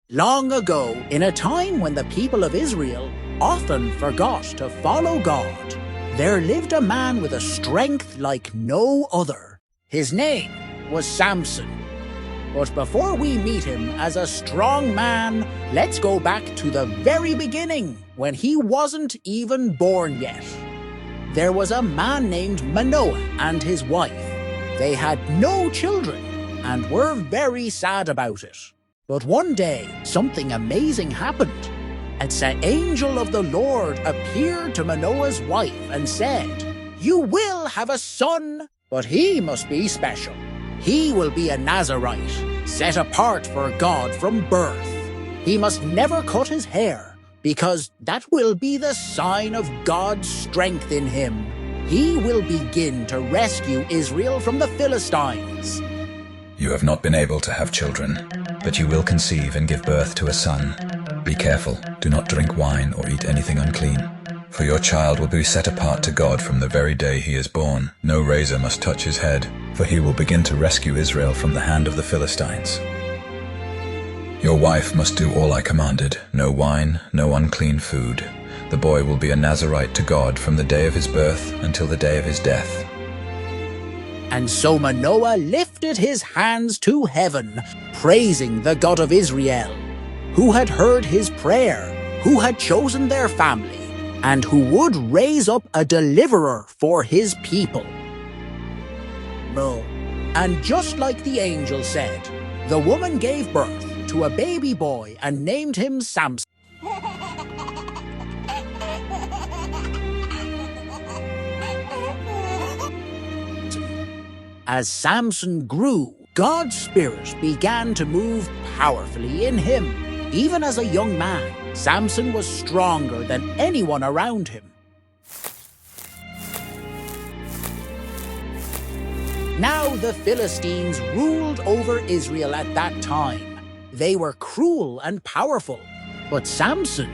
Long ago, in a time when the people of Israel often forgot to follow God, there lived a man with a strength like no other. His name was Samson. But before we meet him as a strong man, let's go back to the very beginning, when he wasn't even born yet. There was a man named Manoah and his wife. They had no children and were very sad about it. But one day, something amazing happened. An angel of the Lord appeared to Manoah's wife and said, "You will have a son, but he must be special. He will be a Nazarite, set apart for God from birth. He must never cut his hair, because that will be the sign of God's strength in him. He will begin to rescue Israel from the Philistines." You have not been able to have children, but you will conceive and give birth to a son. Be careful, do not drink wine or eat anything unclean. For your child will be set apart to God from the very day he is born. No razor must touch his head, for he will begin to rescue Israel from the hand of the Philistines. Your wife must do all I commanded, no wine, no unclean food. The boy will be a Nazarite to God from the day of his birth until the day of his death. And so Manoah lifted his hands to heaven, praising the God of Israel, who had heard his prayer, who had chosen their family, and who would raise up a deliverer for his people. And just like the angel said, the woman gave birth to a baby boy and named him Samson. As Samson grew, God's Spirit began to move powerfully in him. Even as a young man, Samson was stronger than anyone around him. Now the Philistines ruled over Israel at that time. They were cruel and powerful, but Samson,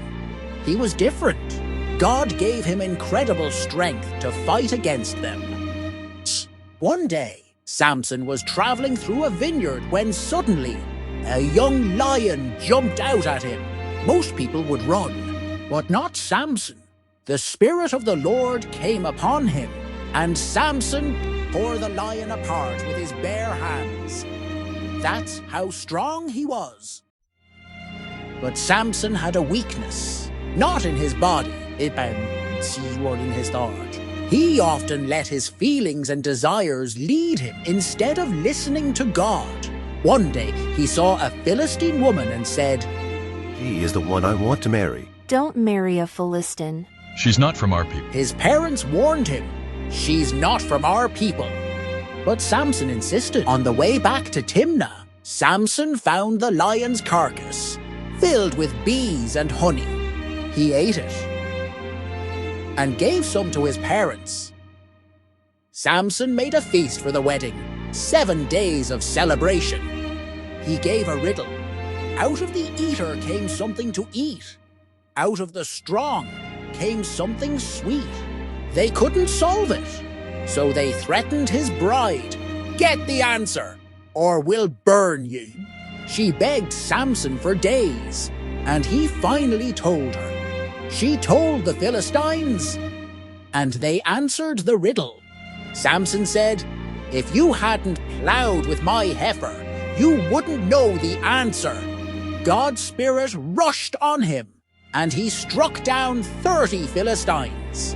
he was different. God gave him incredible strength to fight against them. One day, Samson was traveling through a vineyard when suddenly a young lion jumped out at him. Most people would run, but not Samson. The Spirit of the Lord came upon him, and Samson tore the lion apart with his bare hands. That's how strong he was. But Samson had a weakness, not in his body, but in his heart. He often let his feelings and desires lead him instead of listening to God. One day, he saw a Philistine woman and said, "She is the one I want to marry." Don't marry a Philistine. She's not from our people. His parents warned him, "She's not from our people." But Samson insisted. On the way back to Timnah, Samson found the lion's carcass, filled with bees and honey. He ate it and gave some to his parents. Samson made a feast for the wedding, 7 days of celebration. He gave a riddle. Out of the eater came something to eat. Out of the strong came something sweet. They couldn't solve it, so they threatened his bride. "Get the answer, or we'll burn you." She begged Samson for days, and he finally told her. She told the Philistines, and they answered the riddle. Samson said, "If you hadn't plowed with my heifer, you wouldn't know the answer." God's Spirit rushed on him, and he struck down 30 Philistines.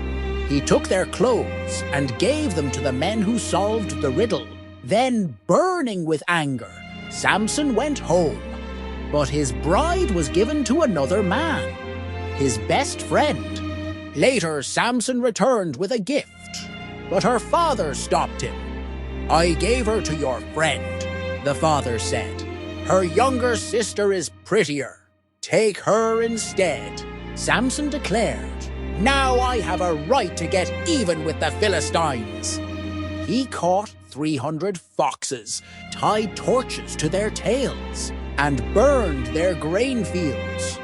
He took their clothes and gave them to the men who solved the riddle. Then, burning with anger, Samson went home. But his bride was given to another man, his best friend. Later, Samson returned with a gift, but her father stopped him. "I gave her to your friend," the father said. "Her younger sister is prettier. Take her instead." Samson declared, "Now I have a right to get even with the Philistines." He caught 300 foxes, tied torches to their tails, and burned their grain fields.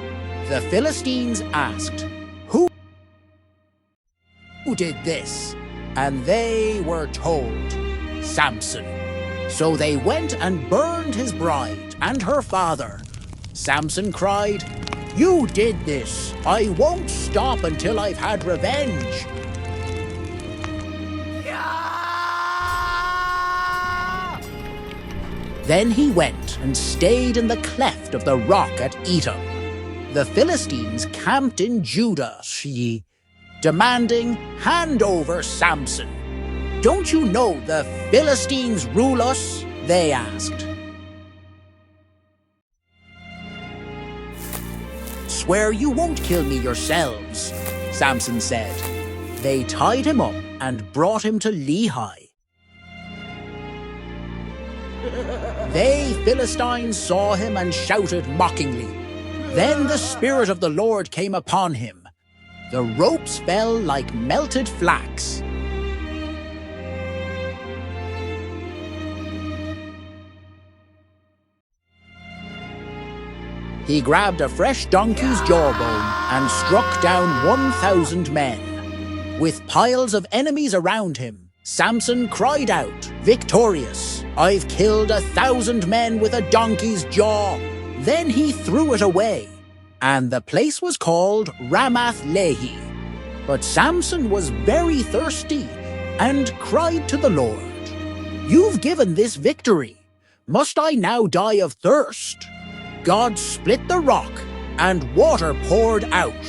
The Philistines asked, Who did this?" And they were told, "Samson." So they went and burned his bride and her father, Samson cried. "You did this. I won't stop until I've had revenge." Then he went and stayed in the cleft of the rock at Etam. The Philistines camped in Judah, demanding, "Hand over Samson." "Don't you know the Philistines rule us?" they asked. "Swear you won't kill me yourselves," Samson said. They tied him up and brought him to Lehi. They Philistines saw him and shouted mockingly. Then the Spirit of the Lord came upon him. The ropes fell like melted flax. He grabbed a fresh donkey's jawbone and struck down 1,000 men. With piles of enemies around him, Samson cried out, victorious, "I've killed 1,000 men with a donkey's jaw." Then he threw it away, and the place was called Ramath-Lehi. But Samson was very thirsty and cried to the Lord, "You've given this victory. Must I now die of thirst?" God split the rock, and water poured out.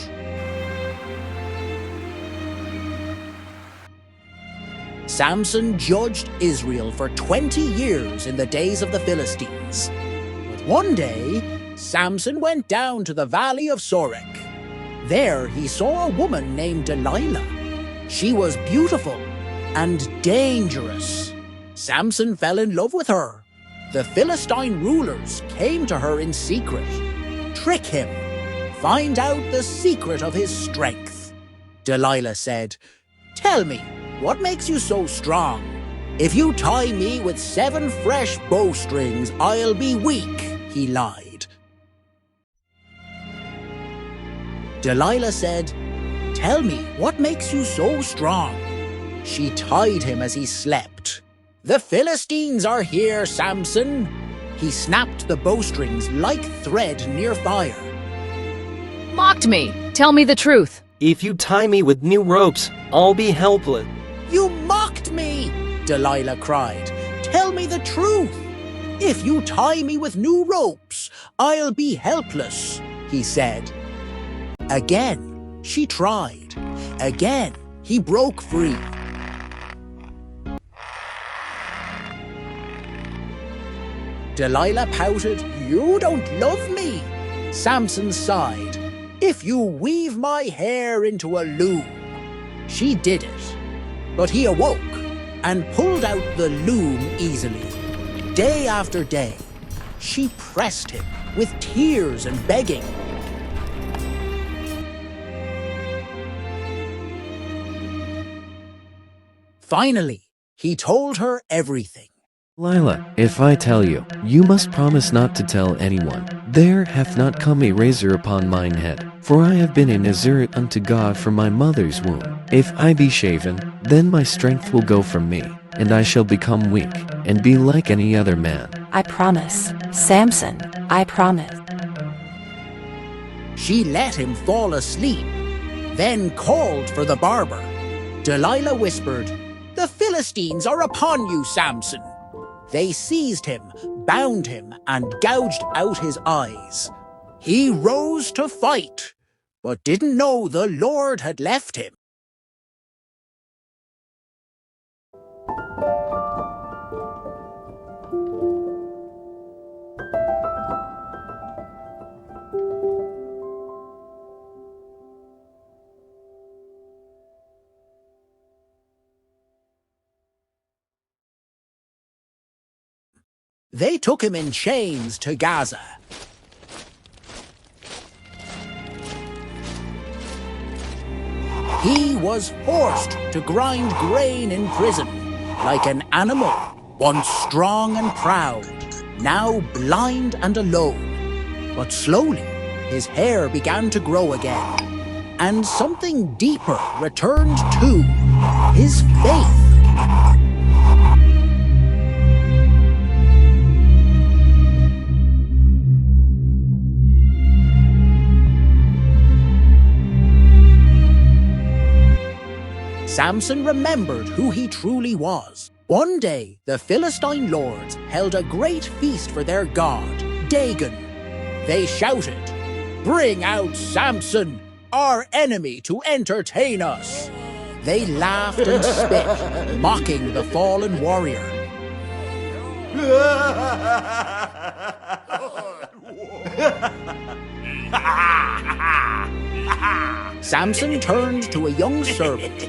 Samson judged Israel for 20 years in the days of the Philistines. But one day, Samson went down to the valley of Sorek. There he saw a woman named Delilah. She was beautiful and dangerous. Samson fell in love with her. The Philistine rulers came to her in secret. Trick him. Find out the secret of his strength. Delilah said, "Tell me, what makes you so strong? If you tie me with 7 fresh bowstrings, I'll be weak," he lied. Delilah said, "Tell me, what makes you so strong?" She tied him as he slept. "The Philistines are here, Samson." He snapped the bowstrings like thread near fire. Mocked me. Tell me the truth. If you tie me with new ropes, I'll be helpless. "You mocked me!" Delilah cried. "Tell me the truth. If you tie me with new ropes, I'll be helpless," he said. Again, she tried. Again, he broke free. Delilah pouted, "You don't love me." Samson sighed, "If you weave my hair into a loom." She did it, but he awoke and pulled out the loom easily. Day after day, she pressed him with tears and begging. Finally, he told her everything. Delilah, if I tell you, you must promise not to tell anyone. There hath not come a razor upon mine head, for I have been a Nazirite unto God from my mother's womb. If I be shaven, then my strength will go from me, and I shall become weak, and be like any other man. I promise. Samson, I promise. She let him fall asleep, then called for the barber. Delilah whispered, "The Philistines are upon you, Samson." They seized him, bound him, and gouged out his eyes. He rose to fight, but didn't know the Lord had left him. They took him in chains to Gaza. He was forced to grind grain in prison, like an animal, once strong and proud, now blind and alone. But slowly, his hair began to grow again, and something deeper returned too, his faith. Samson remembered who he truly was. One day, the Philistine lords held a great feast for their god, Dagon. They shouted, "Bring out Samson, our enemy, to entertain us." They laughed and spit, mocking the fallen warrior. Samson turned to a young servant.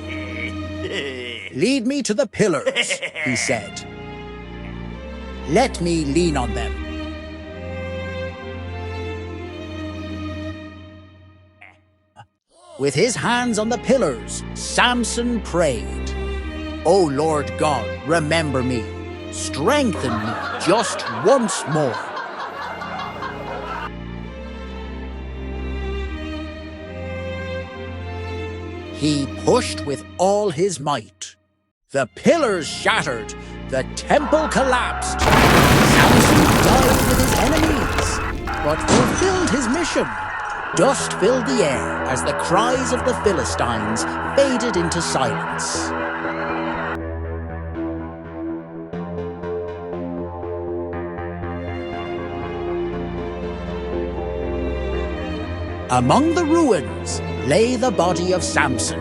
"Lead me to the pillars," he said. "Let me lean on them." With his hands on the pillars, Samson prayed, "O Lord God, remember me. Strengthen me just once more." He pushed with all his might. The pillars shattered. The temple collapsed. Samson died with his enemies, but fulfilled his mission. Dust filled the air as the cries of the Philistines faded into silence. Among the ruins lay the body of Samson.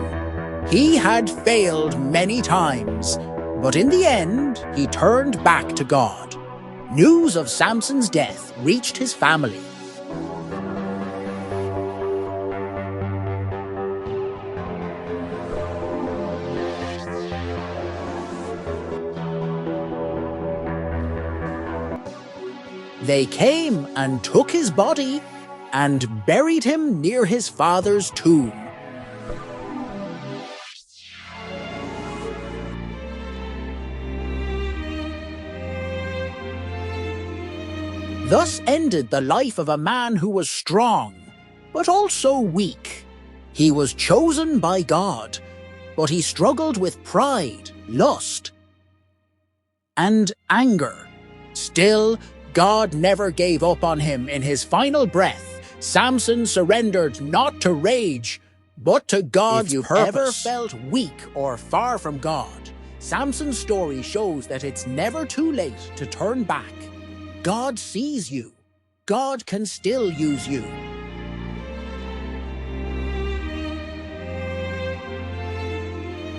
He had failed many times, but in the end, he turned back to God. News of Samson's death reached his family. They came and took his body and buried him near his father's tomb. Thus ended the life of a man who was strong, but also weak. He was chosen by God, but he struggled with pride, lust, and anger. Still, God never gave up on him. In his final breath, Samson surrendered not to rage, but to God's purpose. If you've ever felt weak or far from God, Samson's story shows that it's never too late to turn back. God sees you. God can still use you.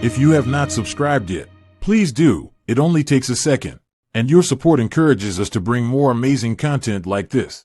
If you have not subscribed yet, please do. It only takes a second, and your support encourages us to bring more amazing content like this.